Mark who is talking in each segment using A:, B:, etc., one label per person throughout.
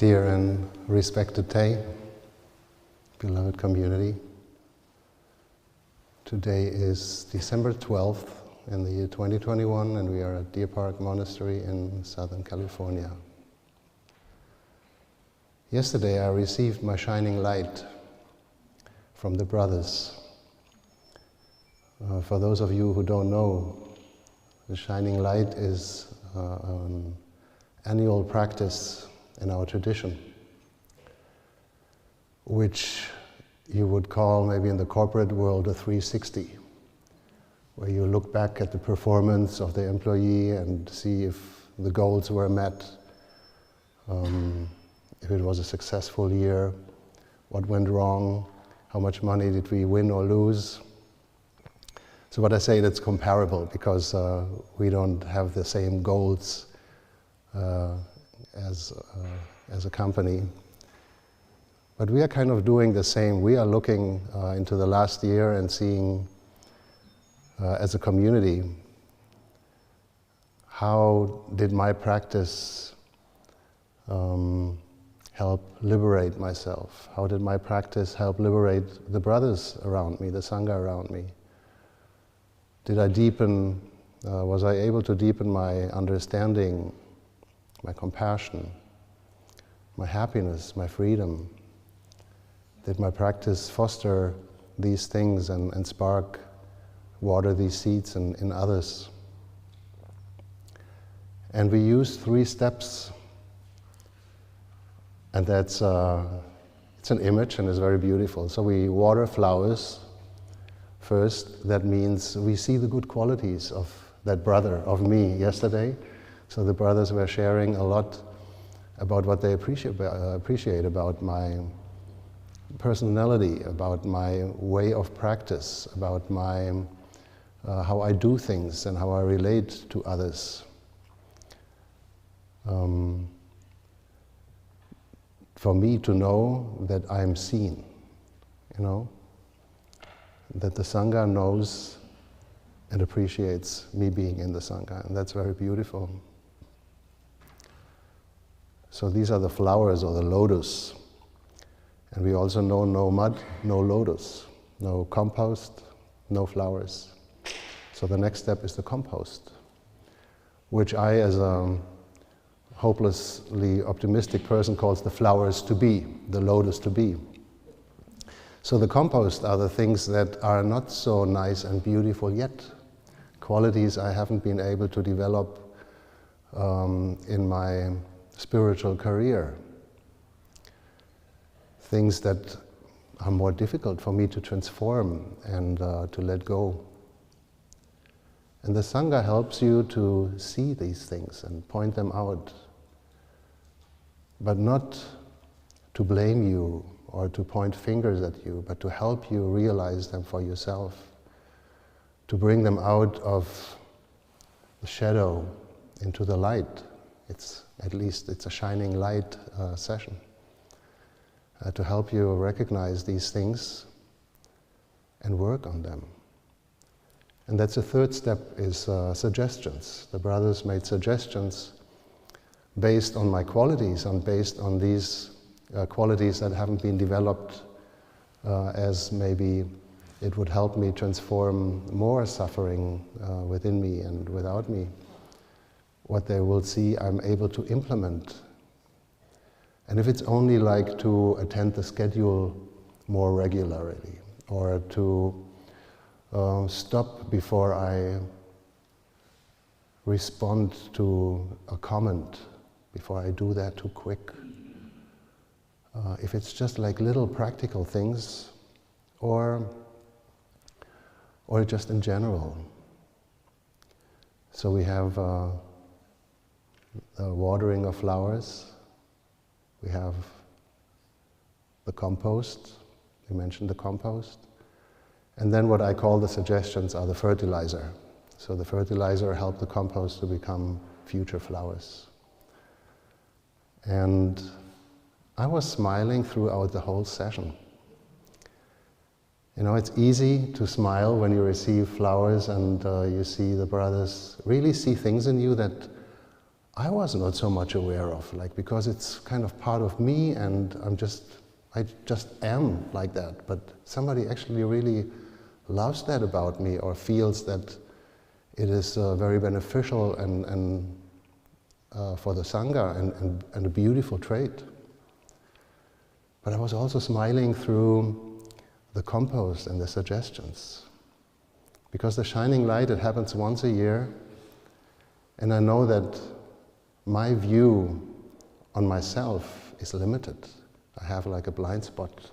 A: Dear and respected Thay, beloved community, today is December 12th in the year 2021 and we are at Deer Park Monastery in Southern California. Yesterday I received my shining light from the brothers. For those of you who don't know, the shining light is an annual practice in our tradition, which you would call maybe in the corporate world a 360, where you look back at the performance of the employee and see if the goals were met, if it was a successful year, what went wrong, how much money did we win or lose. So what I say, that's comparable because we don't have the same goals as a company. But we are kind of doing the same. We are looking into the last year and seeing as a community, how did my practice help liberate myself? How did my practice help liberate the brothers around me, the Sangha around me? Did I deepen, was I able to deepen my understanding, my compassion, my happiness, my freedom? Did my practice foster these things and spark, water these seeds in others? And we use 3 steps, and that's it's an image and it's very beautiful. So we water flowers first. That means we see the good qualities of that brother, of me yesterday. So the brothers were sharing a lot about what they appreciate about my personality, about my way of practice, about my how I do things and how I relate to others. For me to know that I'm seen, that the Sangha knows and appreciates me being in the Sangha, and that's very beautiful. So these are the flowers or the lotus. And we also know no mud, no lotus, no compost, no flowers. So the next step is the compost, which I, as a hopelessly optimistic person, calls the flowers to be, the lotus to be. So the compost are the things that are not so nice and beautiful yet, qualities I haven't been able to develop in my spiritual career, things that are more difficult for me to transform and to let go. And the Sangha helps you to see these things and point them out, but not to blame you or to point fingers at you, but to help you realize them for yourself, to bring them out of the shadow into the light. At least it's a shining light session. To help you recognize these things and work on them. And that's the 3rd step, is suggestions. The brothers made suggestions based on my qualities and based on these qualities that haven't been developed as maybe it would help me transform more suffering within me and without me. What they will see I'm able to implement. And if it's only like to attend the schedule more regularly, or to stop before I respond to a comment, before I do that too quick. If it's just like little practical things, or just in general. So we have the watering of flowers. We have the compost, we mentioned the compost. And then what I call the suggestions are the fertilizer. So the fertilizer helps the compost to become future flowers. And I was smiling throughout the whole session. It's easy to smile when you receive flowers and you see the brothers really see things in you that I was not so much aware of, like, because it's kind of part of me and I just am like that. But somebody actually really loves that about me or feels that it is very beneficial and for the Sangha and a beautiful trait. But I was also smiling through the compost and the suggestions. Because the shining light, it happens once a year, and I know that my view on myself is limited. I have like a blind spot.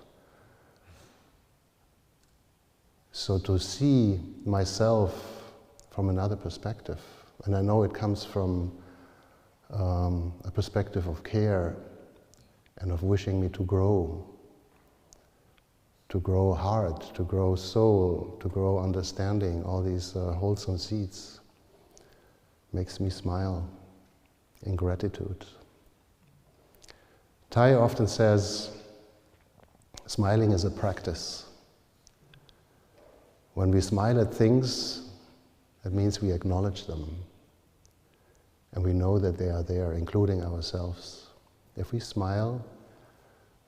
A: So to see myself from another perspective, and I know it comes from a perspective of care and of wishing me to grow heart, to grow soul, to grow understanding, all these wholesome seeds, makes me smile in gratitude. Thay often says, smiling is a practice. When we smile at things, that means we acknowledge them. And we know that they are there, including ourselves. If we smile,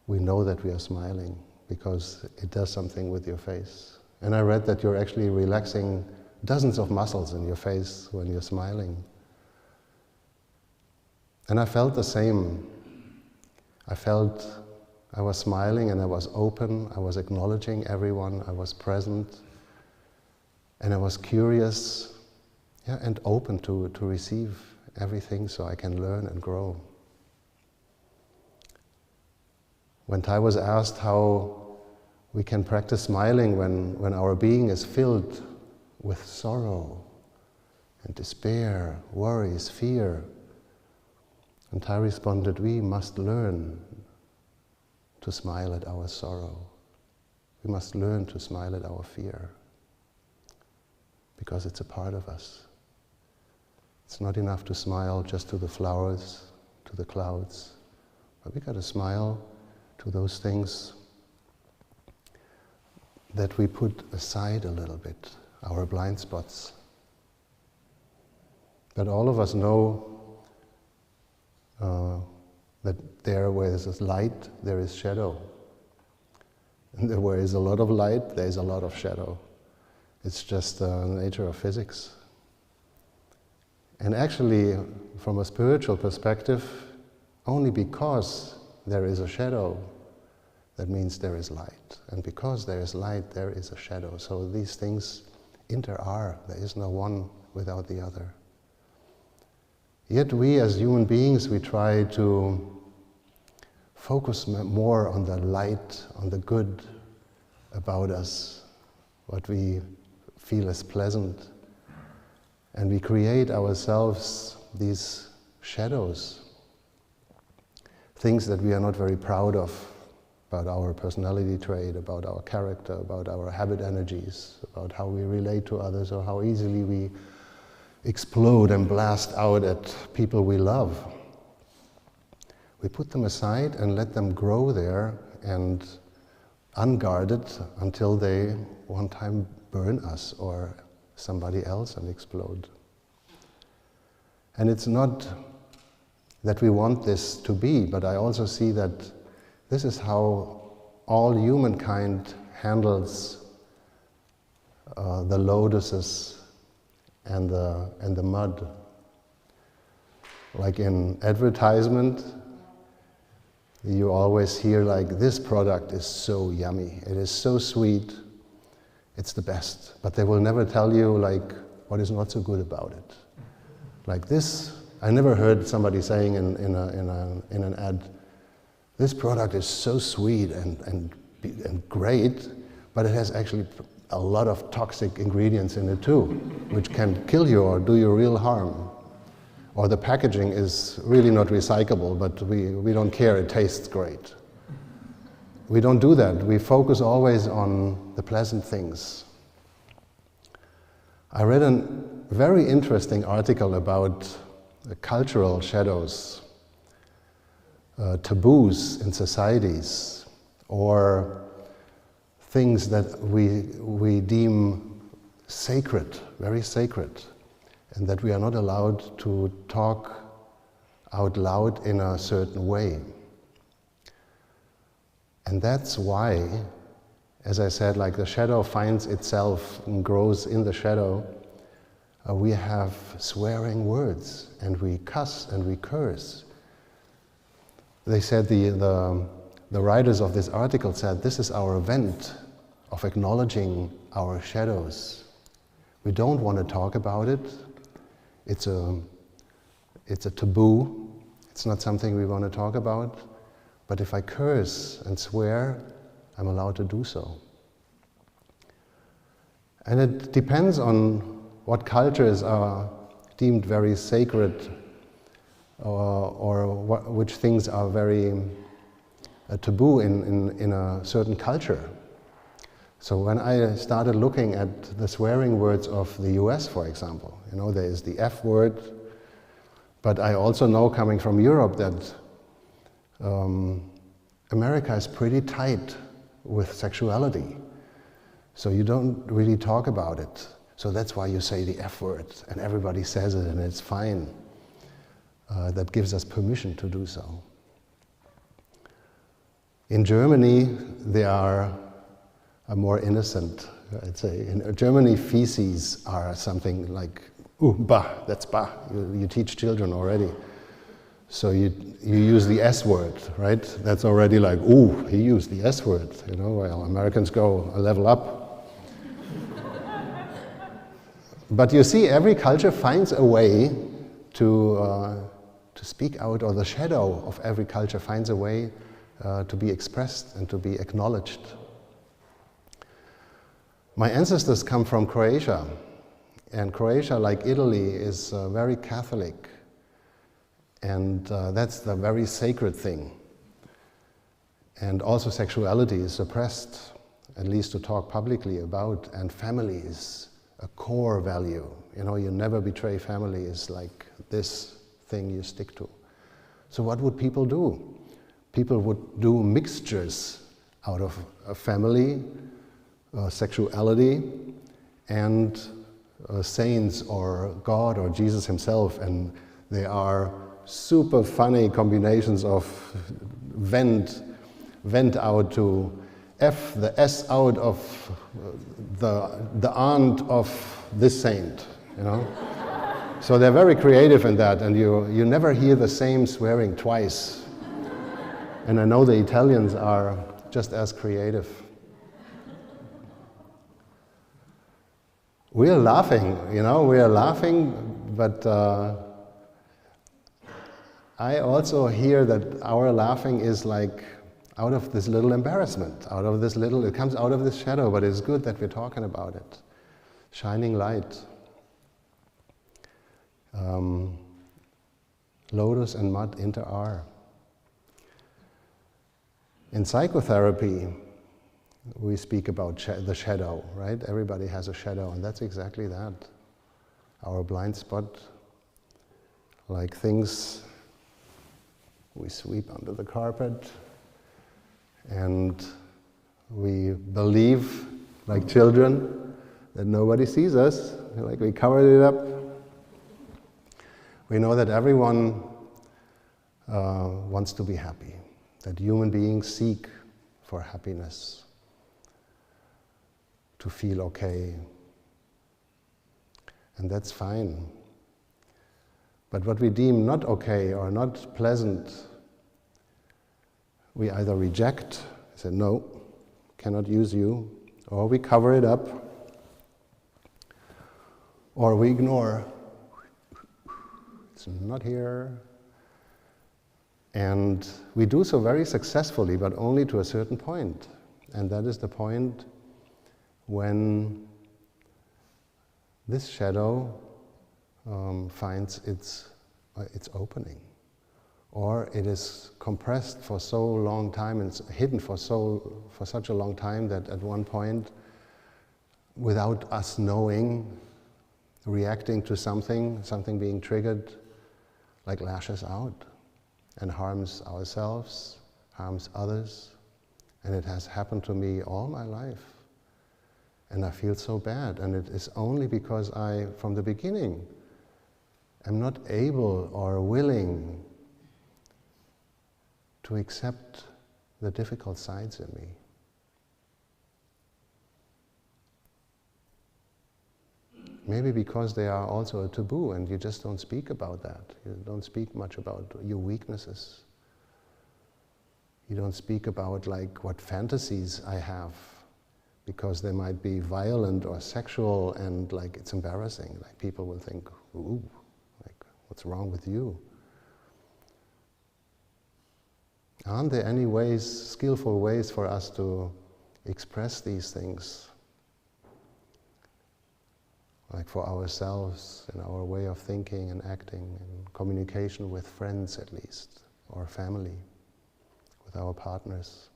A: we know that we are smiling because it does something with your face. And I read that you're actually relaxing dozens of muscles in your face when you're smiling. And I felt the same. I felt I was smiling and I was open, I was acknowledging everyone, I was present, and I was curious, and open to receive everything so I can learn and grow. When Thay was asked how we can practice smiling when our being is filled with sorrow and despair, worries, fear, and Thay responded, we must learn to smile at our sorrow. We must learn to smile at our fear, because it's a part of us. It's not enough to smile just to the flowers, to the clouds, but we got to smile to those things that we put aside a little bit, our blind spots. But all of us know that there where there is light, there is shadow. And where there is a lot of light, there is a lot of shadow. It's just the nature of physics. And actually, from a spiritual perspective, only because there is a shadow, that means there is light. And because there is light, there is a shadow. So these things inter-are. There is no one without the other. Yet we as human beings, we try to focus more on the light, on the good about us, what we feel as pleasant. And we create ourselves these shadows, things that we are not very proud of, about our personality trait, about our character, about our habit energies, about how we relate to others, or how easily we explode and blast out at people we love. We put them aside and let them grow there and unguarded until they one time burn us or somebody else and explode. And it's not that we want this to be, but I also see that this is how all humankind handles the lotuses and the mud. Like in advertisement, you always hear like, this product is so yummy, it is so sweet, it's the best. But they will never tell you like what is not so good about it. Like this, I never heard somebody saying in an ad, this product is so sweet and great, but it has actually a lot of toxic ingredients in it too, which can kill you or do you real harm. Or the packaging is really not recyclable, but we don't care, it tastes great. We don't do that. We focus always on the pleasant things. I read a very interesting article about cultural shadows, taboos in societies, or things that we deem sacred, very sacred, and that we are not allowed to talk out loud in a certain way. And that's why, as I said, like the shadow finds itself and grows in the shadow, we have swearing words, and we cuss and we curse. They said, the writers of this article said, this is our event of acknowledging our shadows. We don't want to talk about it. It's a taboo. It's not something we want to talk about. But if I curse and swear, I'm allowed to do so. And it depends on what cultures are deemed very sacred, or which things are very taboo in a certain culture. So when I started looking at the swearing words of the US, for example, there is the F word, but I also know, coming from Europe, that America is pretty tight with sexuality. So you don't really talk about it. So that's why you say the F word, and everybody says it, and it's fine. That gives us permission to do so. In Germany, they are more innocent, I'd say. In Germany, feces are something like, ooh, bah, that's bah. You teach children already. So you use the S word, right? That's already like, ooh, he used the S word. Well, Americans go a level up. But you see, every culture finds a way to speak out, or the shadow of every culture finds a way to be expressed and to be acknowledged. My ancestors come from Croatia, and Croatia, like Italy, is very Catholic, and that's the very sacred thing. And also sexuality is suppressed, at least to talk publicly about, and family is a core value. You never betray family is like this thing you stick to. So what would people do? People would do mixtures out of a family, sexuality, and saints or God or Jesus himself, and they are super funny combinations of vent out to F the S out of the aunt of this saint, So they're very creative in that, and you never hear the same swearing twice. And I know the Italians are just as creative. We're laughing, but I also hear that our laughing is like out of this little embarrassment, it comes out of this shadow, but it's good that we're talking about it. Shining light. Lotus and mud inter are. In psychotherapy, we speak about the shadow, right? Everybody has a shadow, and that's exactly that. Our blind spot, like things we sweep under the carpet, and we believe, like children, that nobody sees us, like we covered it up. We know that everyone wants to be happy, that human beings seek for happiness, to feel okay. And that's fine. But what we deem not okay or not pleasant, we either reject, say, no, cannot use you, or we cover it up, or we ignore. It's not here. And we do so very successfully, but only to a certain point. And that is the point when this shadow finds its opening, or it is compressed for so long time and hidden for such a long time that at one point, without us knowing, reacting to something being triggered, like lashes out and harms ourselves, harms others. And it has happened to me all my life. And I feel so bad. And it is only because I, from the beginning, am not able or willing to accept the difficult sides in me. Maybe because they are also a taboo and you just don't speak about that. You don't speak much about your weaknesses. You don't speak about like what fantasies I have, because they might be violent or sexual, and like it's embarrassing. Like people will think, ooh, like what's wrong with you? Aren't there any ways, skillful ways for us to express these things? Like for ourselves, in our way of thinking and acting, and communication with friends at least, or family, with our partners.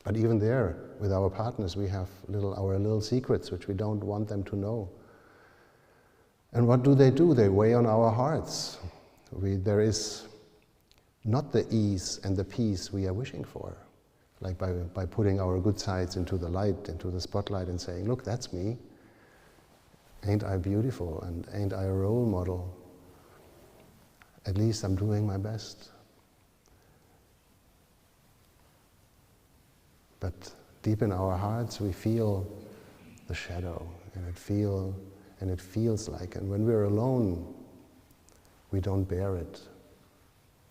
A: But even there, with our partners, we have our little secrets which we don't want them to know. And what do? They weigh on our hearts. There is not the ease and the peace we are wishing for. Like by putting our good sides into the light, into the spotlight, and saying, look, that's me. Ain't I beautiful, and ain't I a role model? At least I'm doing my best. But deep in our hearts we feel the shadow, and it feels like, and when we're alone, we don't bear it.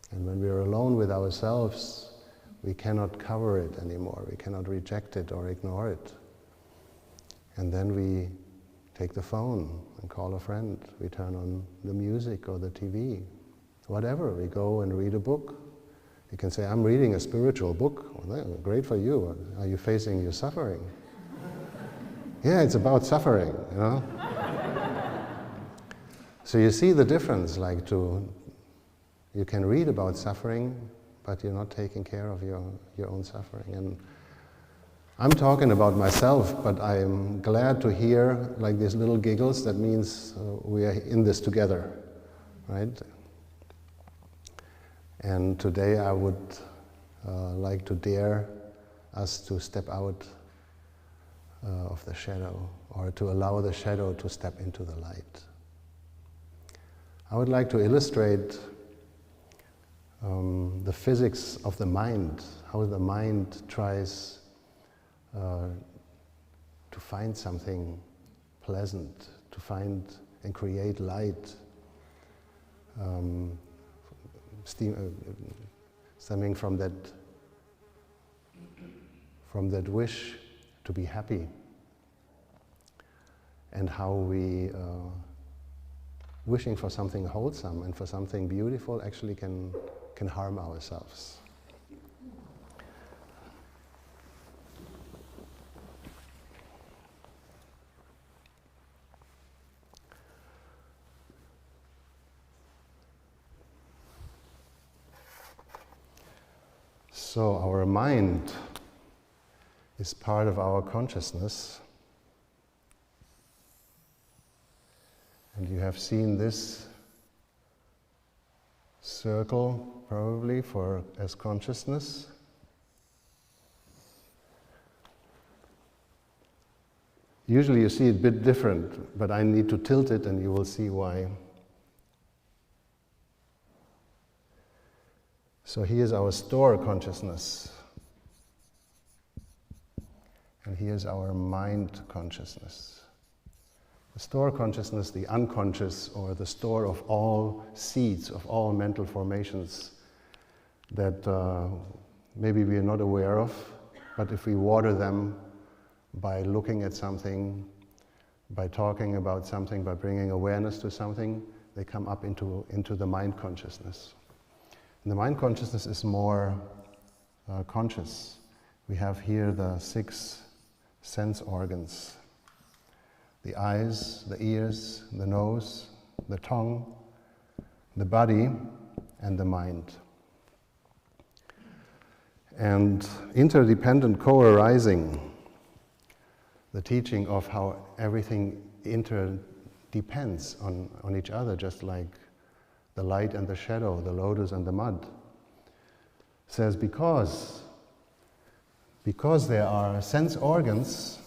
A: And when we're alone with ourselves, we cannot cover it anymore. We cannot reject it or ignore it. And then we take the phone and call a friend. We turn on the music or the TV, whatever. We go and read a book. You can say, I'm reading a spiritual book. Well, great for you. Are you facing your suffering? Yeah, it's about suffering, you know? So you see the difference, you can read about suffering, but you're not taking care of your own suffering. And I'm talking about myself, but I'm glad to hear like these little giggles. That means we are in this together, right? And today I would like to dare us to step out of the shadow, or to allow the shadow to step into the light. I would like to illustrate the physics of the mind, how the mind tries to find something pleasant, to find and create light, stemming from that wish to be happy, and how we wishing for something wholesome and for something beautiful actually can harm ourselves. So our mind is part of our consciousness. And you have seen this circle probably as consciousness. Usually you see it a bit different, but I need to tilt it and you will see why. So here's our store consciousness. And here's our mind consciousness. The store consciousness, the unconscious, or the store of all seeds, of all mental formations that maybe we are not aware of, but if we water them by looking at something, by talking about something, by bringing awareness to something, they come up into the mind consciousness. And the mind consciousness is more conscious. We have here the 6 sense organs: the eyes, the ears, the nose, the tongue, the body, and the mind. And interdependent co-arising, the teaching of how everything interdepends on each other, just like the light and the shadow, the lotus and the mud, says because there are sense organs,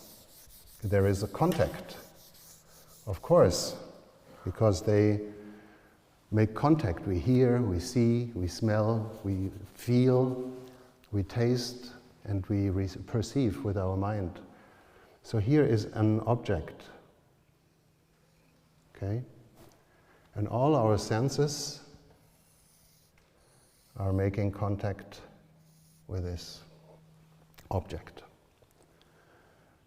A: there is a contact. Of course, because they make contact. We hear, we see, we smell, we feel, we taste, and we perceive with our mind. So here is an object, okay? And all our senses are making contact with this object.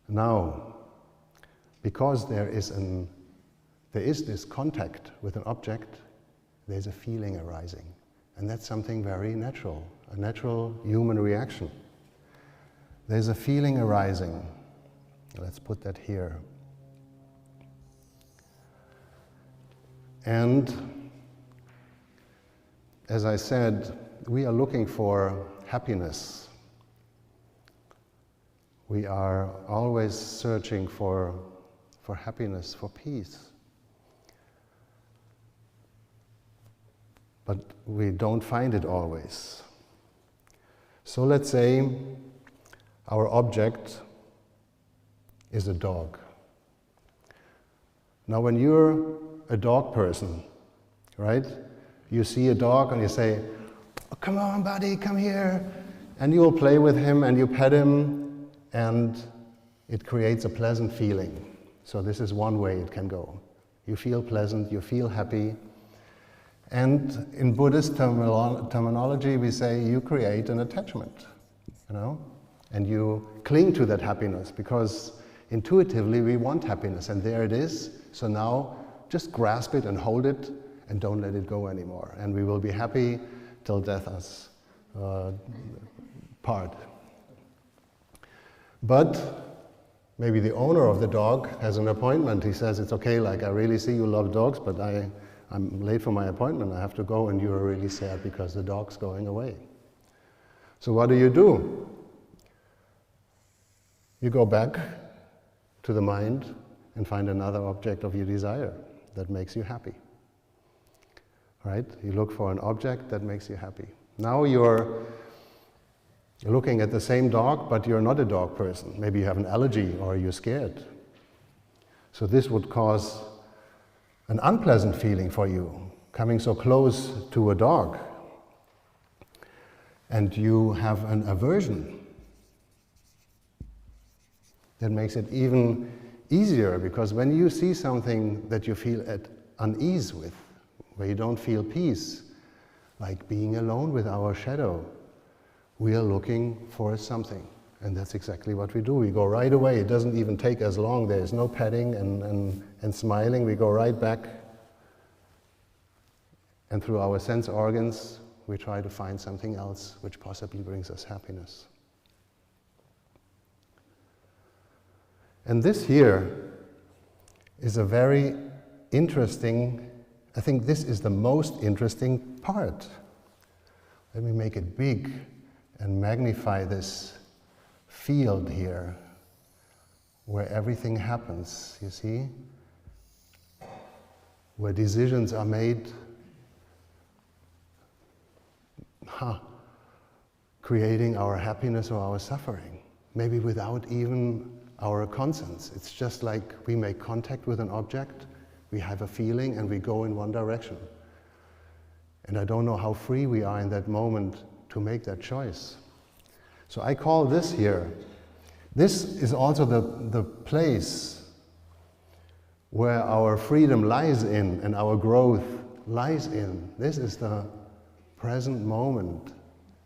A: Now, because there is this contact with an object, there's a feeling arising. And that's something very natural, a natural human reaction. There's a feeling arising. Let's put that here. And as I said, we are looking for happiness. We are always searching for happiness, for peace. But we don't find it always. So let's say our object is a dog. Now when you're a dog person, right? You see a dog and you say, oh, come on buddy, come here. And you will play with him and you pet him and it creates a pleasant feeling. So this is one way it can go. You feel pleasant, you feel happy. And in Buddhist terminology, we say you create an attachment, you know? And you cling to that happiness because intuitively we want happiness and there it is. So now just grasp it and hold it and don't let it go anymore. And we will be happy till death us part. But maybe the owner of the dog has an appointment. He says, it's okay, like I really see you love dogs, but I'm late for my appointment, I have to go, and you're really sad because the dog's going away. So what do? You go back to the mind and find another object of your desire that makes you happy. Right? You look for an object that makes you happy. Now you're looking at the same dog, but you're not a dog person. Maybe you have an allergy or you're scared. So this would cause an unpleasant feeling for you, coming so close to a dog. And you have an aversion. That makes it even easier, because when you see something that you feel at unease with, where you don't feel peace, like being alone with our shadow, we are looking for something. And that's exactly what we do. We go right away. It doesn't even take us long. There's no petting and smiling. We go right back. And through our sense organs, we try to find something else which possibly brings us happiness. And this here is a very interesting, I think this is the most interesting part. Let me make it big and magnify this field here where everything happens, you see? Where decisions are made, creating our happiness or our suffering, maybe without even our conscience. It's just like we make contact with an object, we have a feeling and we go in one direction. And I don't know how free we are in that moment to make that choice. So I call this here, this is also the place where our freedom lies in and our growth lies in. This is the present moment.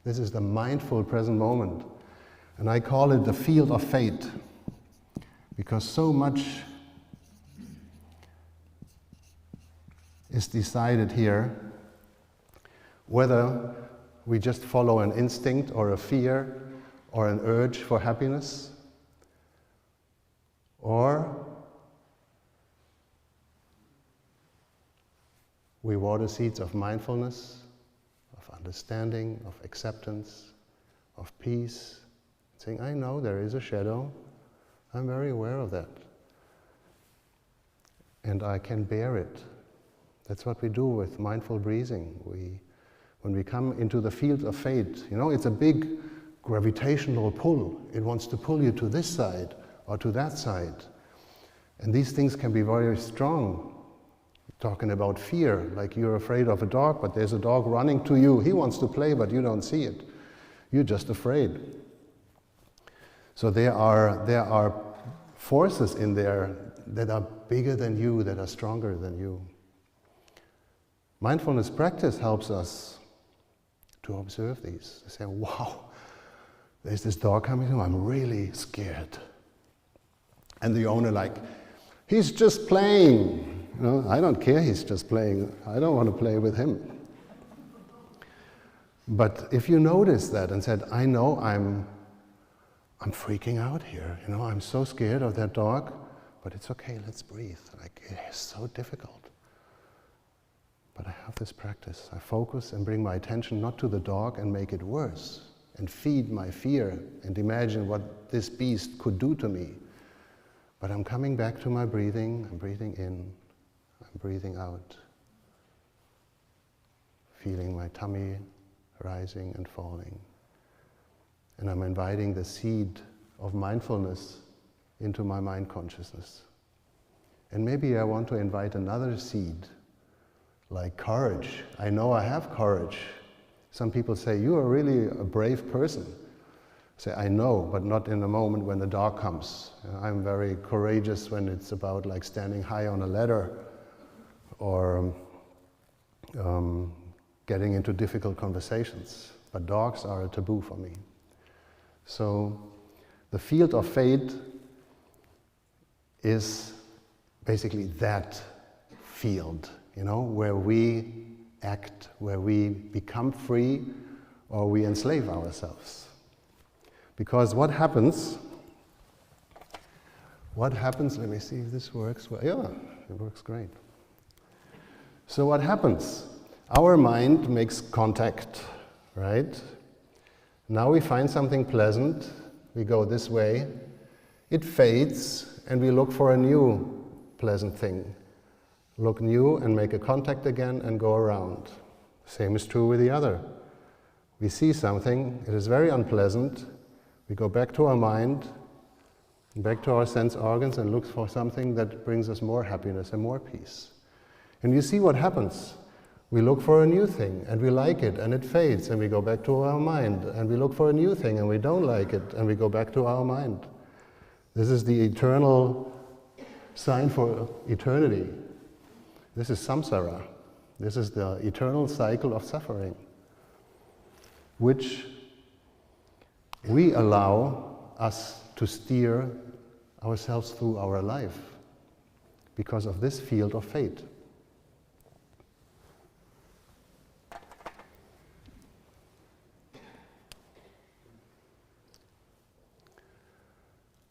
A: This is the mindful present moment. And I call it the field of fate, because so much is decided here, whether we just follow an instinct or a fear or an urge for happiness, or we water seeds of mindfulness, of understanding, of acceptance, of peace, saying, I know there is a shadow, I'm very aware of that, and I can bear it. That's what we do with mindful breathing. When we come into the field of fate, you know, it's a big gravitational pull. It wants to pull you to this side or to that side. And these things can be very strong talking about fear, like you're afraid of a dog, but there's a dog running to you. He wants to play, but you don't see it. You're just afraid. So there are forces in there that are bigger than you, that are stronger than you. Mindfulness practice helps us to observe these. To say, wow, there's this dog coming to me, I'm really scared. And the owner like, he's just playing. You know, I don't care, he's just playing. I don't want to play with him. But if you notice that and said, I know I'm freaking out here, you know, I'm so scared of that dog, but it's okay, let's breathe. Like, it is so difficult. But I have this practice. I focus and bring my attention not to the dog and make it worse, and feed my fear and imagine what this beast could do to me. But I'm coming back to my breathing. I'm breathing in, I'm breathing out. Feeling my tummy rising and falling. And I'm inviting the seed of mindfulness into my mind consciousness. And maybe I want to invite another seed, like courage. I know I have courage. Some people say, you are really a brave person. I say, I know, but not in the moment when the dog comes. I'm very courageous when it's about like standing high on a ladder or getting into difficult conversations. But dogs are a taboo for me. So the field of fate is basically that field, you know, where we act, where we become free or we enslave ourselves. Because what happens, let me see if this works well. Yeah, it works great. So what happens? Our mind makes contact, right? Now we find something pleasant, we go this way, it fades, and we look for a new pleasant thing. Look new and make a contact again and go around. Same is true with the other. We see something, it is very unpleasant, we go back to our mind, back to our sense organs and look for something that brings us more happiness and more peace. And you see what happens. We look for a new thing and we like it and it fades and we go back to our mind, and we look for a new thing and we don't like it and we go back to our mind. This is the eternal sign for eternity. This is samsara. This is the eternal cycle of suffering, which we allow us to steer ourselves through our life because of this field of fate.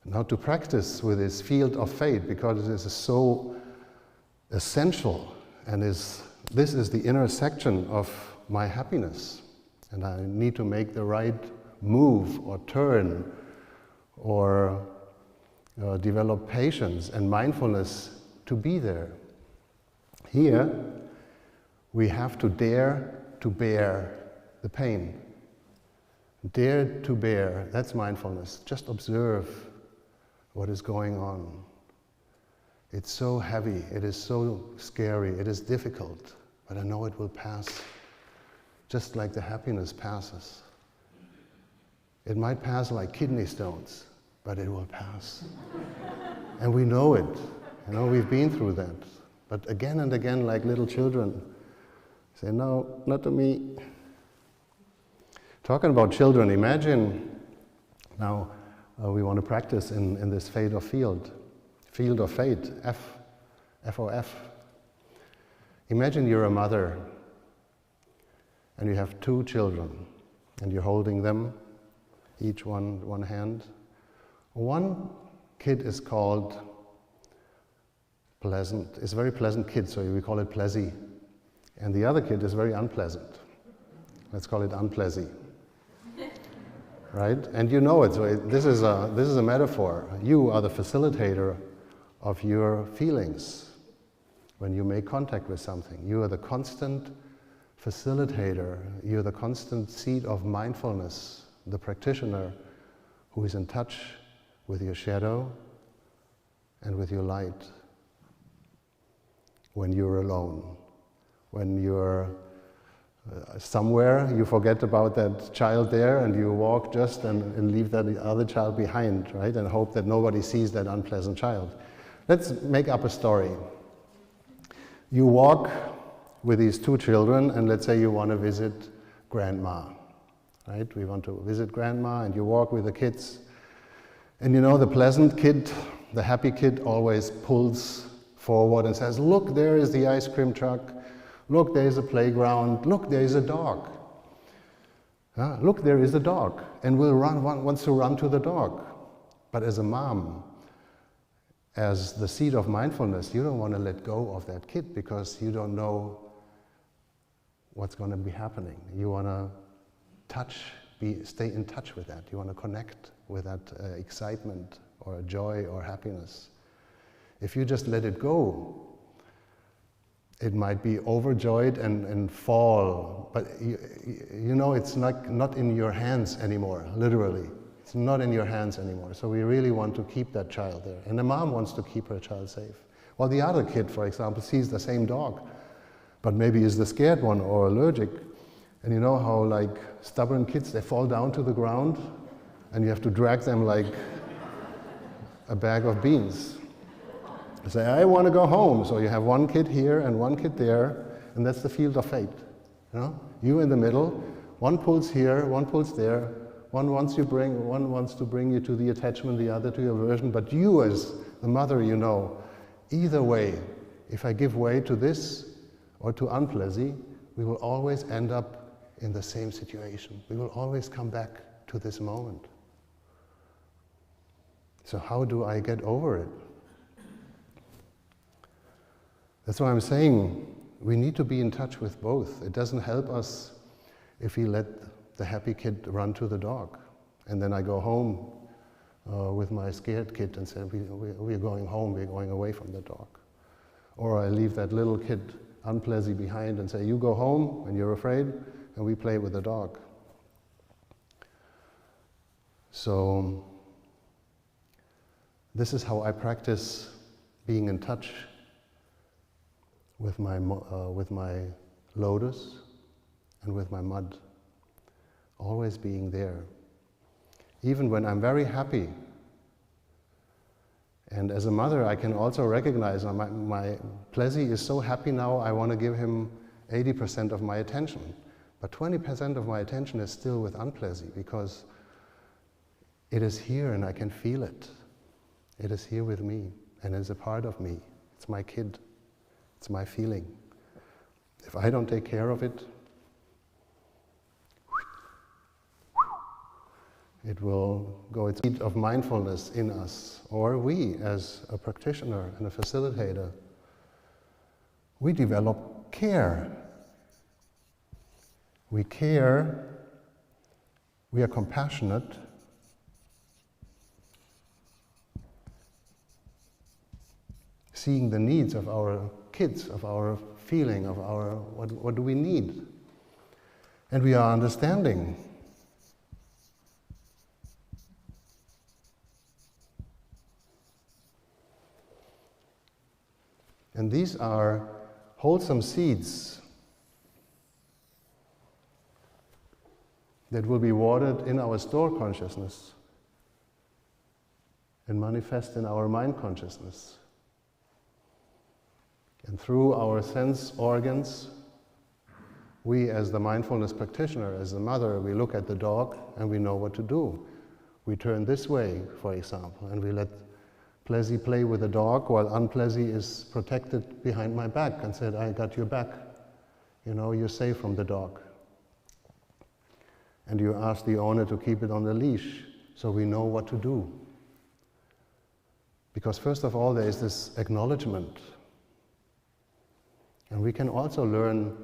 A: Now to practice with this field of fate, because it is so essential and this is the intersection of my happiness, and I need to make the right move or turn or develop patience and mindfulness to be there. Here we have to dare to bear the pain. Dare to bear, that's mindfulness. Just observe what is going on. It's so heavy, it is so scary, it is difficult, but I know it will pass, just like the happiness passes. It might pass like kidney stones, but it will pass. And we know it, you know, we've been through that. But again and again, like little children, say, no, not to me. Talking about children, imagine now, we want to practice in this field of fate, F-O-F. Imagine you're a mother and you have 2 children and you're holding them, each one hand. One kid is called pleasant, it's a very pleasant kid, so we call it pleasy. And the other kid is very unpleasant. Let's call it unpleasy. Right? And you know it, so this is a metaphor. You are the facilitator of your feelings when you make contact with something. You are the constant facilitator. You're the constant seed of mindfulness, the practitioner who is in touch with your shadow and with your light. when you're alone. When you're somewhere, you forget about that child there and you walk just and leave that other child behind, right? And hope that nobody sees that unpleasant child. Let's make up a story. You walk with these two children and let's say you want to visit grandma, right? We want to visit grandma and you walk with the kids. And you know, the pleasant kid, the happy kid always pulls forward and says, look, there is the ice cream truck. Look, there is a playground. Look, there is a dog. Look, there is a dog. And wants to run to the dog. But as a mom, as the seed of mindfulness, you don't want to let go of that kid because you don't know what's going to be happening. You want to stay in touch with that. You want to connect with that excitement or joy or happiness. If you just let it go, it might be overjoyed and fall, but you know it's not in your hands anymore, literally. It's not in your hands anymore. So we really want to keep that child there. And the mom wants to keep her child safe. While the other kid, for example, sees the same dog, but maybe is the scared one or allergic. And you know how like stubborn kids, they fall down to the ground and you have to drag them like a bag of beans. You say, I want to go home. So you have one kid here and one kid there, and that's the field of fate. You know? You in the middle, one pulls here, one pulls there, one wants to bring you to the attachment, the other to your aversion, but you as the mother, you know, either way, if I give way to this or to unpleasant, we will always end up in the same situation. We will always come back to this moment. So how do I get over it? That's why I'm saying we need to be in touch with both. It doesn't help us if we let the happy kid run to the dog. And then I go home with my scared kid and say, we're going home, we're going away from the dog. Or I leave that little kid unpleasant behind and say, you go home when you're afraid, and we play with the dog. So this is how I practice being in touch with my lotus and with my mud, always being there. Even when I'm very happy. And as a mother, I can also recognize my Plessy is so happy now, I want to give him 80% of my attention. But 20% of my attention is still with unpleasant because it is here and I can feel it. It is here with me and it's a part of me. It's my kid. It's my feeling. If I don't take care of it, it will go its seed of mindfulness in us. Or we, as a practitioner and a facilitator, we develop care. We care, we are compassionate, seeing the needs of our kids, of our feeling, of our what do we need. And we are understanding. And these are wholesome seeds that will be watered in our store consciousness and manifest in our mind consciousness. And through our sense organs, we as the mindfulness practitioner, as the mother, we look at the dog and we know what to do. We turn this way, for example, and we let Plessy play with the dog while Unplessy is protected behind my back and said, I got your back. You know, you're safe from the dog. And you ask the owner to keep it on the leash so we know what to do. Because first of all, there is this acknowledgement. And we can also learn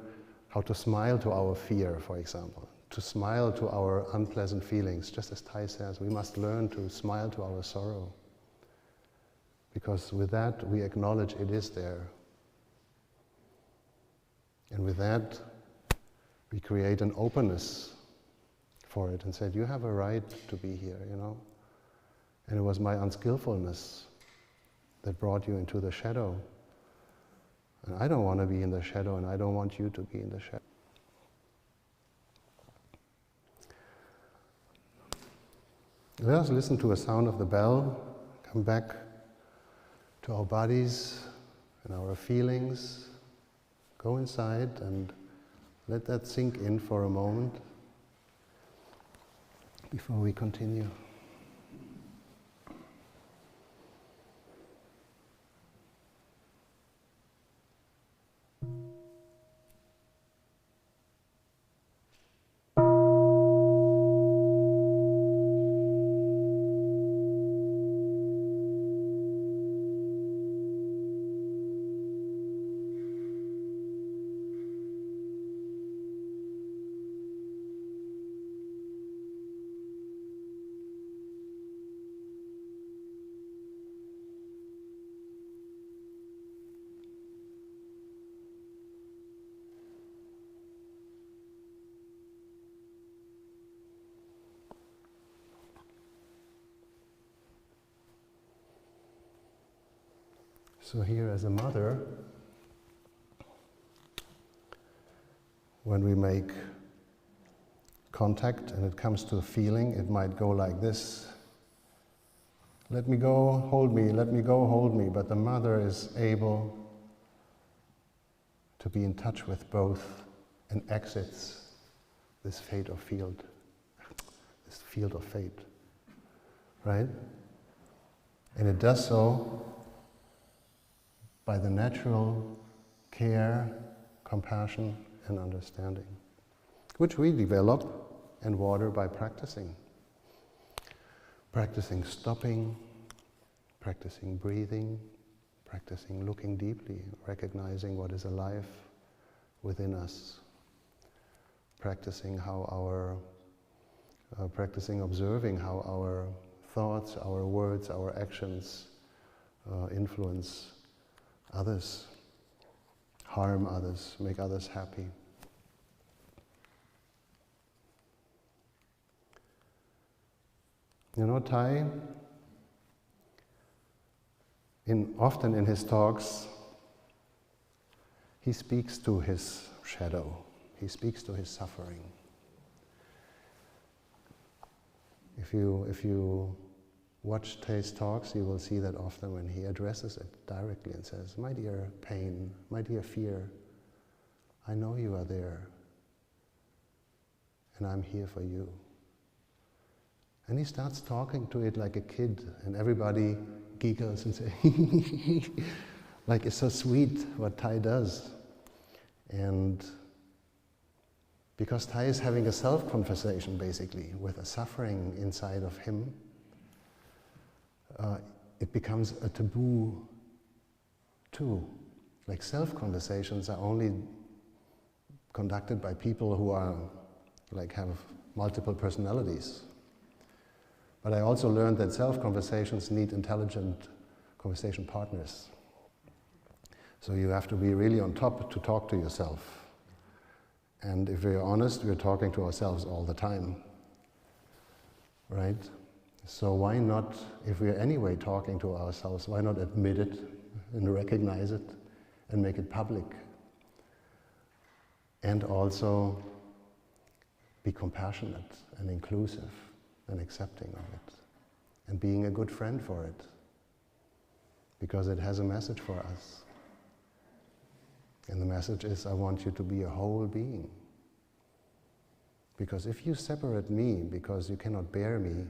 A: how to smile to our fear, for example, to smile to our unpleasant feelings. Just as Thay says, we must learn to smile to our sorrow. Because with that, we acknowledge it is there. And with that, we create an openness for it and said, you have a right to be here, you know. And it was my unskillfulness that brought you into the shadow. And I don't want to be in the shadow, and I don't want you to be in the shadow. Let us listen to a sound of the bell, come back to our bodies and our feelings, go inside and let that sink in for a moment before we continue. So here as a mother, when we make contact and it comes to a feeling, it might go like this. Let me go, hold me, let me go, hold me. But the mother is able to be in touch with both and exits this fate of field, this field of fate, right? And it does so by the natural care, compassion, and understanding, which we develop and water by practicing. Practicing stopping, practicing breathing, practicing looking deeply, recognizing what is alive within us, practicing observing how our thoughts, our words, our actions influence others, harm others, make others happy. You know, Thay, often in his talks, he speaks to his shadow, he speaks to his suffering. If you watch Thay's talks, you will see that often when he addresses it directly and says, "My dear pain, my dear fear, I know you are there, and I'm here for you." And he starts talking to it like a kid, and everybody giggles and says, like it's so sweet what Thay does. And because Thay is having a self-conversation basically with a suffering inside of him, it becomes a taboo too. Like self-conversations are only conducted by people who are have multiple personalities. But I also learned that self-conversations need intelligent conversation partners. So you have to be really on top to talk to yourself. And if we're honest, we're talking to ourselves all the time, right? So why not, if we're anyway talking to ourselves, why not admit it and recognize it and make it public? And also be compassionate and inclusive and accepting of it, and being a good friend for it, because it has a message for us. And the message is, I want you to be a whole being. Because if you separate me because you cannot bear me,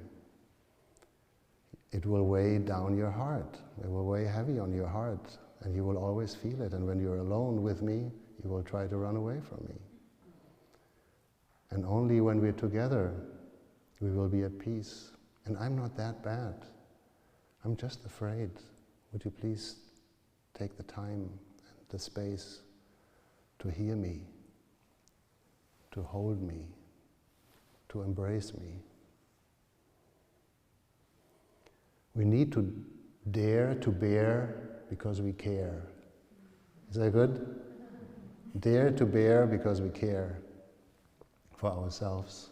A: it will weigh down your heart. It will weigh heavy on your heart, and you will always feel it. And when you're alone with me, you will try to run away from me. And only when we're together, we will be at peace. And I'm not that bad. I'm just afraid. Would you please take the time and the space to hear me, to hold me, to embrace me? We need to dare to bear because we care. Is that good? Dare to bear because we care for ourselves.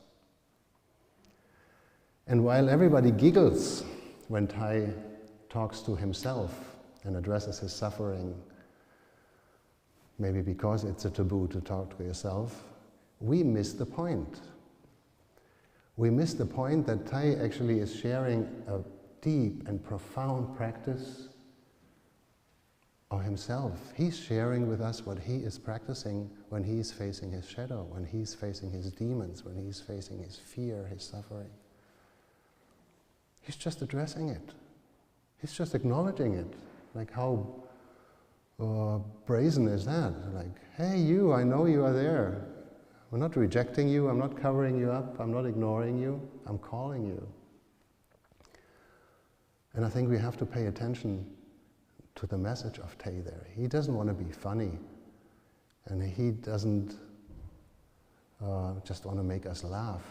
A: And while everybody giggles when Thay talks to himself and addresses his suffering, maybe because it's a taboo to talk to yourself, we miss the point. We miss the point that Thay actually is sharing a deep and profound practice of himself. He's sharing with us what he is practicing when he's facing his shadow, when he's facing his demons, when he's facing his fear, his suffering. He's just addressing it. He's just acknowledging it. Like how brazen is that? Like, hey you, I know you are there. I'm not rejecting you, I'm not covering you up, I'm not ignoring you, I'm calling you. And I think we have to pay attention to the message of Thay there. He doesn't want to be funny, and he doesn't just want to make us laugh,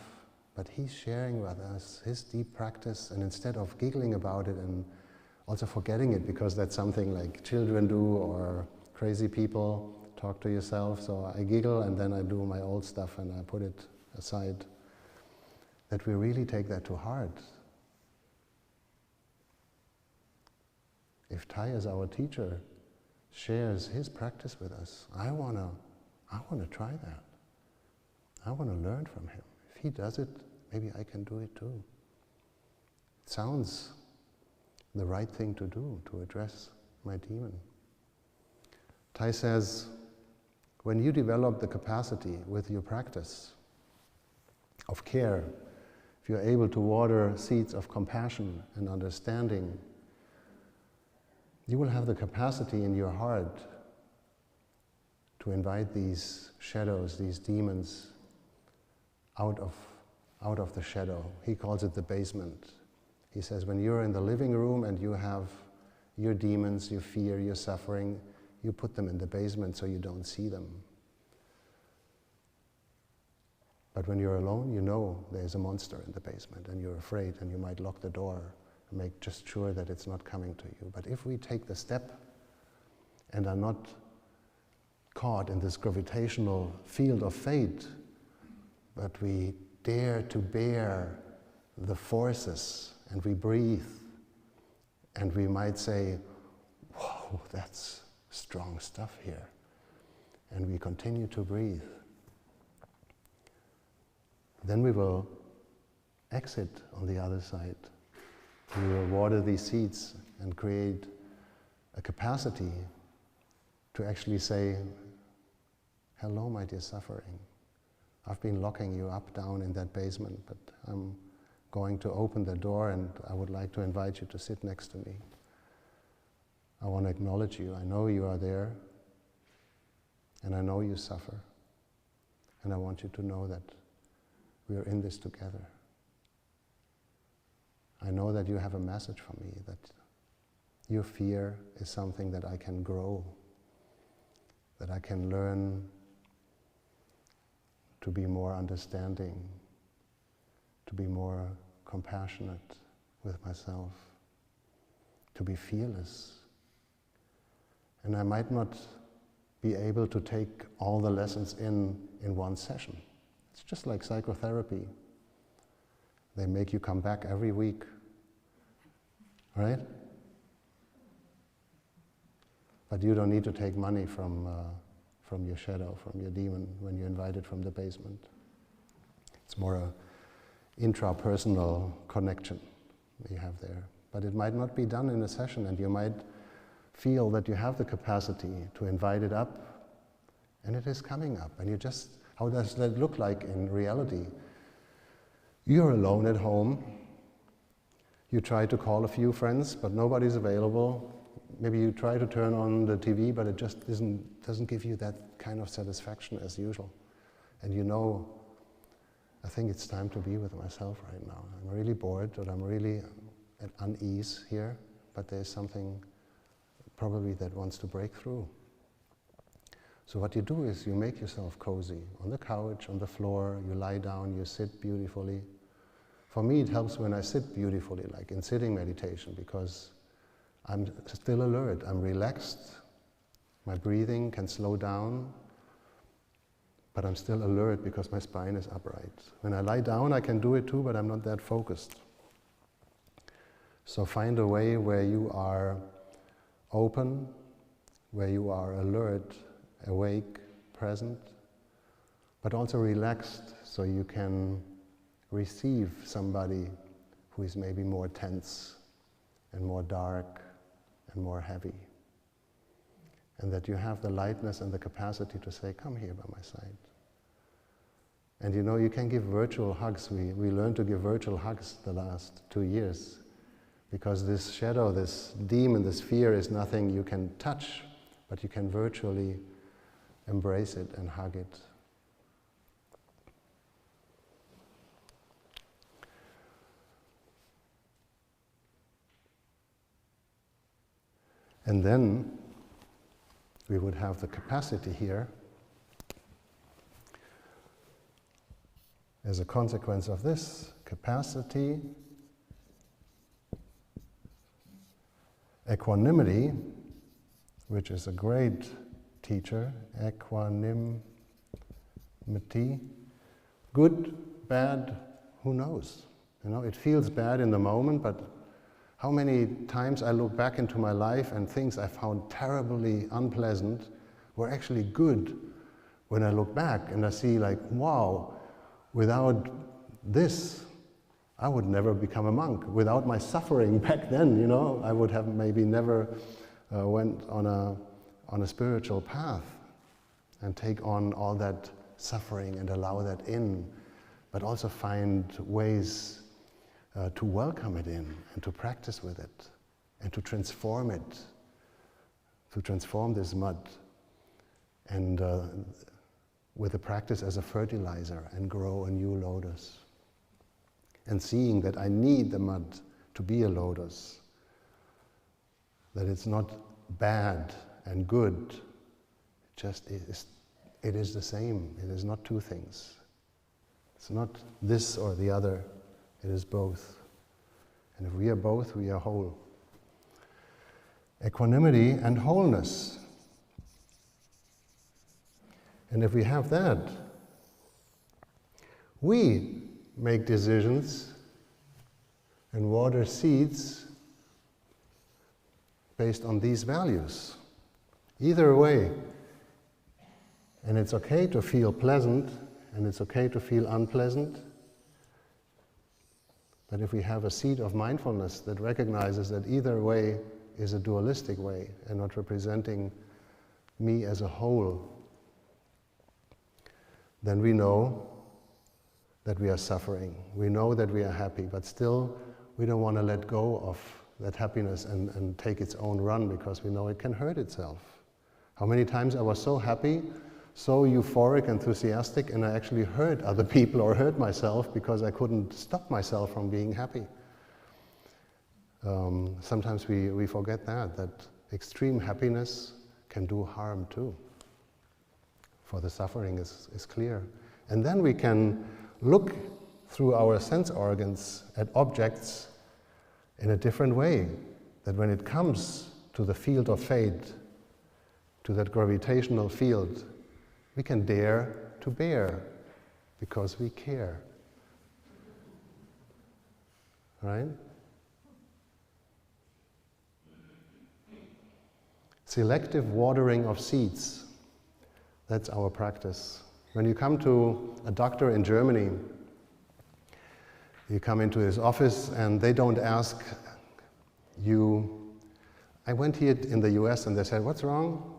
A: but he's sharing with us his deep practice, and instead of giggling about it and also forgetting it, because that's something like children do or crazy people, talk to yourself, so I giggle and then I do my old stuff and I put it aside, that we really take that to heart. If Thay, as our teacher, shares his practice with us, I want to try that. I want to learn from him. If he does it, maybe I can do it too. It sounds the right thing to do, to address my demon. Thay says, when you develop the capacity with your practice of care, if you're able to water seeds of compassion and understanding, you will have the capacity in your heart to invite these shadows, these demons, out of the shadow. He calls it the basement. He says, when you're in the living room and you have your demons, your fear, your suffering, you put them in the basement so you don't see them. But when you're alone, you know there's a monster in the basement and you're afraid and you might lock the door and make just sure that it's not coming to you. But if we take the step and are not caught in this gravitational field of fate, but we dare to bear the forces and we breathe, and we might say, whoa, that's strong stuff here. And we continue to breathe. Then we will exit on the other side. We will water these seeds and create a capacity to actually say, hello, my dear suffering. I've been locking you up down in that basement, but I'm going to open the door and I would like to invite you to sit next to me. I want to acknowledge you. I know you are there, and I know you suffer. And I want you to know that we are in this together. I know that you have a message for me, that your fear is something that I can grow, that I can learn to be more understanding, to be more compassionate with myself, to be fearless. And I might not be able to take all the lessons in one session. It's just like psychotherapy. They make you come back every week, right? But you don't need to take money from your shadow, from your demon, when you invite it from the basement. It's more an intrapersonal connection that you have there. But it might not be done in a session, and you might feel that you have the capacity to invite it up, and it is coming up. And you just, how does that look like in reality? You're alone at home. You try to call a few friends, but nobody's available. Maybe you try to turn on the TV, but it just doesn't give you that kind of satisfaction as usual. And you know, I think it's time to be with myself right now. I'm really bored, or I'm really at unease here, but there's something probably that wants to break through. So what you do is you make yourself cozy on the couch, on the floor, you lie down, you sit beautifully. For me, it helps when I sit beautifully, like in sitting meditation, because I'm still alert, I'm relaxed, my breathing can slow down, but I'm still alert because my spine is upright. When I lie down, I can do it too, but I'm not that focused. So find a way where you are open, where you are alert, awake, present, but also relaxed, so you can receive somebody who is maybe more tense and more dark and more heavy. And that you have the lightness and the capacity to say, come here by my side. And you know, you can give virtual hugs. We learned to give virtual hugs the last 2 years, because this shadow, this demon, this fear is nothing you can touch, but you can virtually embrace it and hug it. And then we would have the capacity here, as a consequence of this capacity, equanimity, which is a great teacher, equanimity, good, bad, who knows? You know, it feels bad in the moment, but how many times I look back into my life and things I found terribly unpleasant were actually good when I look back and I see like, wow, without this, I would never become a monk. Without my suffering back then, you know, I would have maybe never went on a spiritual path and take on all that suffering and allow that in, but also find ways to welcome it in and to practice with it and to transform it, to transform this mud and with the practice as a fertilizer and grow a new lotus. And seeing that I need the mud to be a lotus, that it's not bad and good, it just is, it is the same. It is not two things. It's not this or the other. It is both. And if we are both, we are whole. Equanimity and wholeness. And if we have that, we make decisions and water seeds based on these values. Either way. And it's okay to feel pleasant, and it's okay to feel unpleasant. But if we have a seed of mindfulness that recognizes that either way is a dualistic way and not representing me as a whole, then we know that we are suffering. We know that we are happy, but still we don't want to let go of that happiness and take its own run, because we know it can hurt itself. How many times I was so happy, so euphoric, enthusiastic, and I actually hurt other people or hurt myself because I couldn't stop myself from being happy. Sometimes we forget that extreme happiness can do harm too. For the suffering is clear. And then we can look through our sense organs at objects in a different way. That when it comes to the field of fate, to that gravitational field, we can dare to bear because we care. Right? Selective watering of seeds. That's our practice. When you come to a doctor in Germany, you come into his office and they don't ask you, I went here in the US and they said, what's wrong?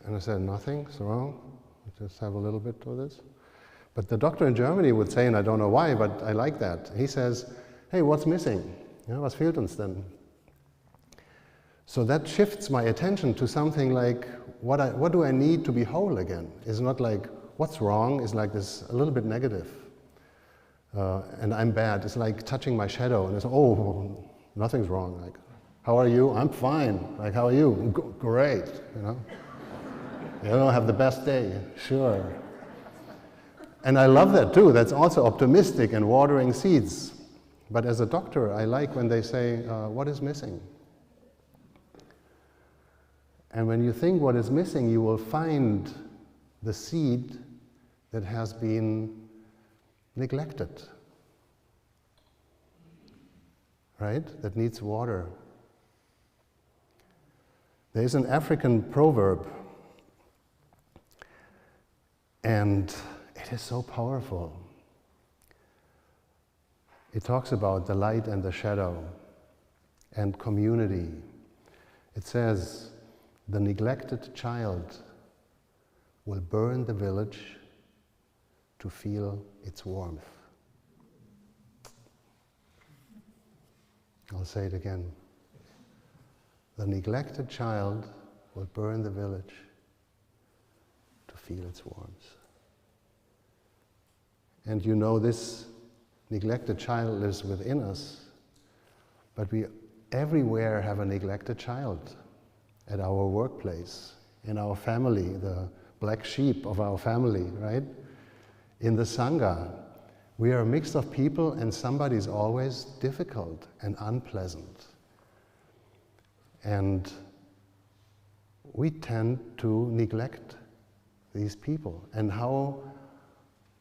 A: And I said, nothing's wrong, just have a little bit of this. But the doctor in Germany would say, and I don't know why, but I like that. He says, hey, what's missing? Ja, was fehlt uns denn? So that shifts my attention to something like, what do I need to be whole again? It's not like, what's wrong? It's like this, a little bit negative. And I'm bad. It's like touching my shadow, and it's, oh, nothing's wrong. Like, how are you? I'm fine. Like, how are you? Great, you know? You don't have the best day, sure. And I love that too. That's also optimistic and watering seeds. But as a doctor, I like when they say, what is missing? And when you think what is missing, you will find the seed that has been neglected, right? That needs water. There is an African proverb And it is so powerful. It talks about the light and the shadow and community. It says, the neglected child will burn the village to feel its warmth. I'll say it again. The neglected child will burn the village to feel its warmth. And you know, this neglected child lives within us, but we everywhere have a neglected child. At our workplace, in our family, the black sheep of our family, right? In the Sangha, we are a mix of people and somebody's always difficult and unpleasant. And we tend to neglect these people. And how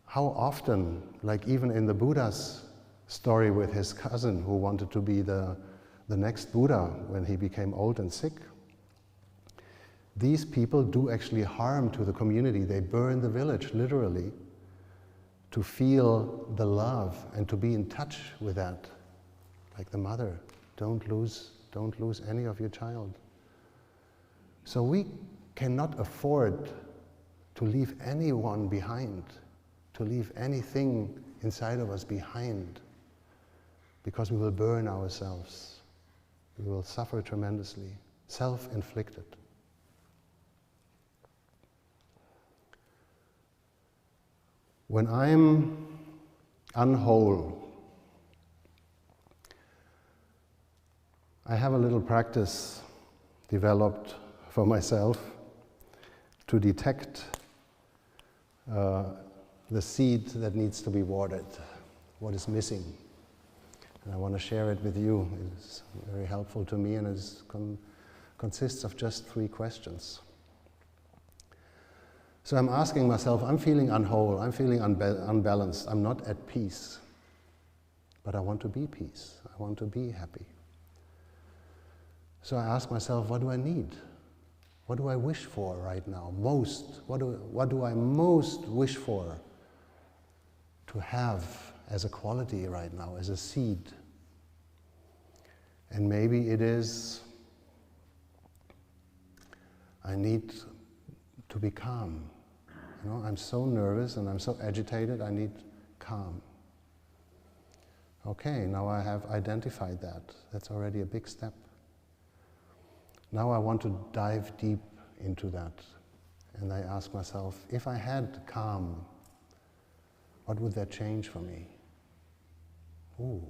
A: often, like even in the Buddha's story with his cousin who wanted to be the next Buddha when he became old and sick, these people do actually harm to the community. They burn the village, literally, to feel the love and to be in touch with that. Like the mother, don't lose any of your child. So we cannot afford to leave anyone behind, to leave anything inside of us behind, because we will burn ourselves. We will suffer tremendously, self-inflicted. When I'm unwhole, I have a little practice developed for myself to detect the seed that needs to be watered, what is missing. And I want to share it with you. It's very helpful to me, and it consists of just 3 questions. So I'm asking myself, I'm feeling unwhole, I'm feeling unbalanced, I'm not at peace. But I want to be peace, I want to be happy. So I ask myself, what do I need? What do I wish for right now, most? What do I most wish for to have as a quality right now, as a seed? And maybe it is, I need to be calm. You know, I'm so nervous and I'm so agitated, I need calm. Okay, now I have identified that. That's already a big step. Now I want to dive deep into that. And I ask myself, if I had calm, what would that change for me? Ooh,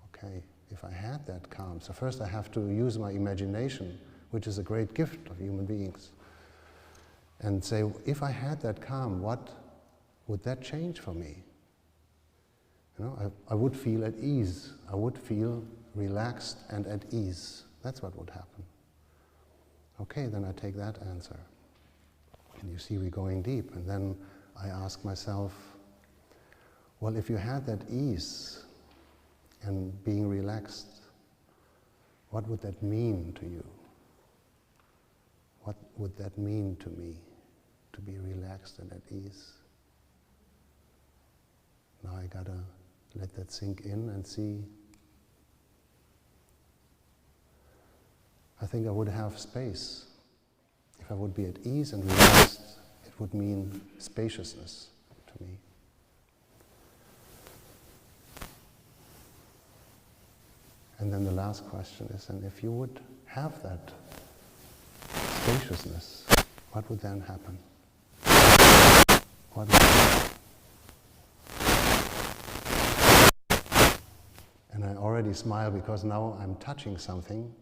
A: okay, if I had that calm. So first I have to use my imagination, which is a great gift of human beings, and say, if I had that calm, what would that change for me? You know, I would feel at ease. I would feel relaxed and at ease. That's what would happen. Okay, then I take that answer. And you see, we're going deep. And then I ask myself, well, if you had that ease and being relaxed, what would that mean to you? What would that mean to me, to be relaxed and at ease? Now I gotta let that sink in and see. I think I would have space. If I would be at ease and relaxed, it would mean spaciousness to me. And then the last question is, and if you would have that spaciousness, what would then happen? What would happen? And I already smile because now I'm touching something,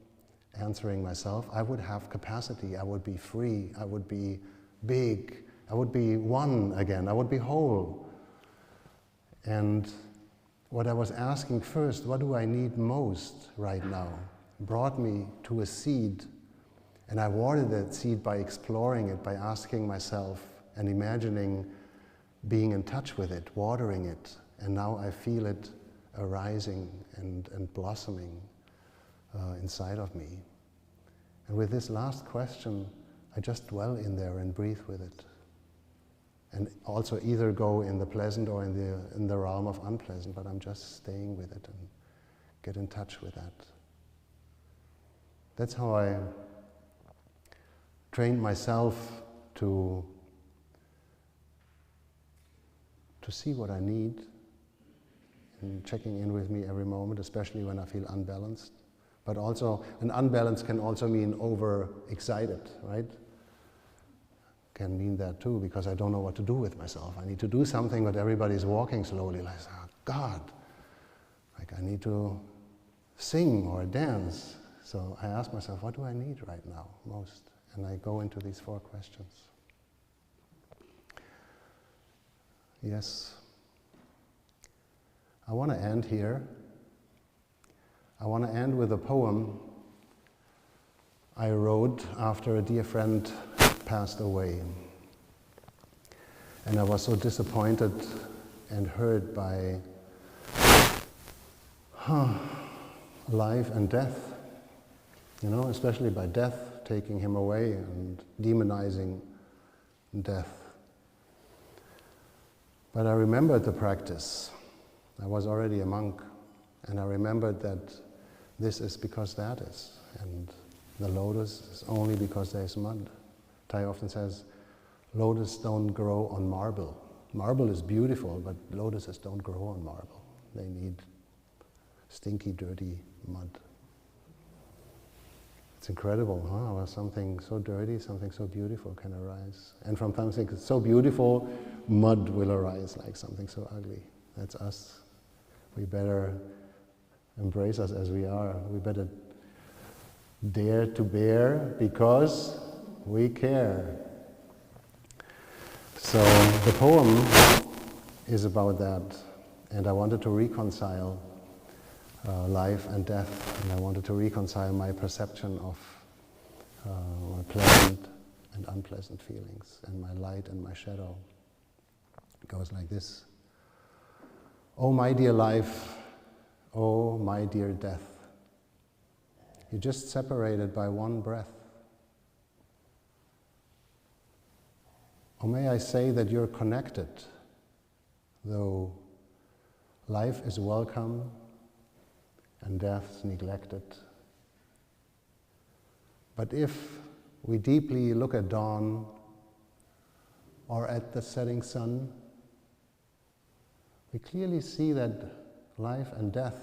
A: answering myself. I would have capacity, I would be free, I would be big, I would be one again, I would be whole. And what I was asking first, what do I need most right now, brought me to a seed. And I watered that seed by exploring it, by asking myself and imagining being in touch with it, watering it. And now I feel it arising and blossoming inside of me. And with this last question, I just dwell in there and breathe with it. and also either go in the pleasant or in the realm of unpleasant, but I'm just staying with it and get in touch with that. That's how I trained myself to see what I need and checking in with me every moment, especially when I feel unbalanced. But also, an unbalance can also mean over-excited, right? Can mean that too, because I don't know what to do with myself. I need to do something, but everybody's walking slowly, like, oh God, like I need to sing or dance. So I ask myself, what do I need right now most? And I go into these 4 questions. Yes. I want to end here. I want to end with a poem I wrote after a dear friend passed away. And I was so disappointed and hurt by life and death, you know, especially by death, taking him away and demonizing death. But I remembered the practice. I was already a monk, and I remembered that this is because that is, and the lotus is only because there is mud. Thay often says, lotus don't grow on marble. Marble is beautiful, but lotuses don't grow on marble. They need stinky, dirty mud. It's incredible, huh? How something so dirty, something so beautiful can arise. And from something so beautiful, mud will arise like something so ugly. That's us. We better embrace us as we are. We better dare to bear because we care. So the poem is about that, and I wanted to reconcile life and death, and I wanted to reconcile my perception of my pleasant and unpleasant feelings, and my light and my shadow. It goes like this. Oh my dear life, oh my dear death, you're just separated by one breath. Or may I say that you're connected, though life is welcome and death's neglected. But if we deeply look at dawn or at the setting sun, we clearly see that life and death,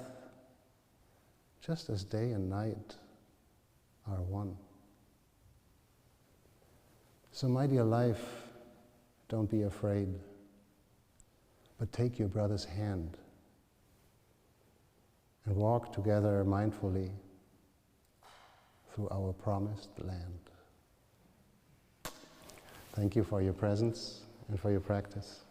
A: just as day and night, are one. So my dear life, don't be afraid, but take your brother's hand and walk together mindfully through our promised land. Thank you for your presence and for your practice.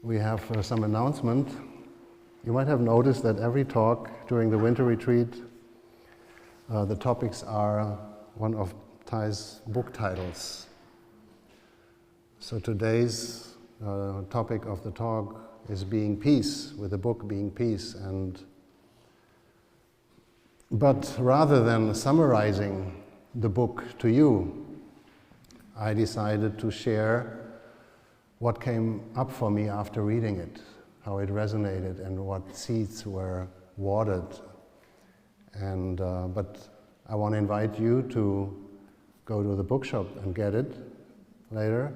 A: We have some announcement. You might have noticed that every talk during the winter retreat The topics are one of Thay's book titles. So today's topic of the talk is being peace, with the book Being Peace. But rather than summarizing the book to you, I decided to share what came up for me after reading it, how it resonated and what seeds were watered. But I want to invite you to go to the bookshop and get it later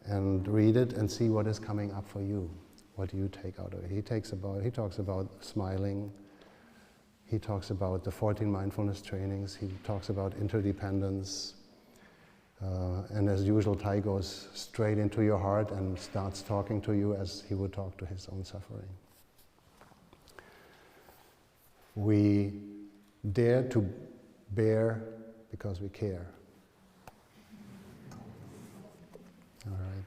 A: and read it and see what is coming up for you, what you take out of it. He talks about smiling, he talks about the 14 mindfulness trainings, he talks about interdependence, and as usual, Thay goes straight into your heart and starts talking to you as he would talk to his own suffering. We dare to bear because we care. All right.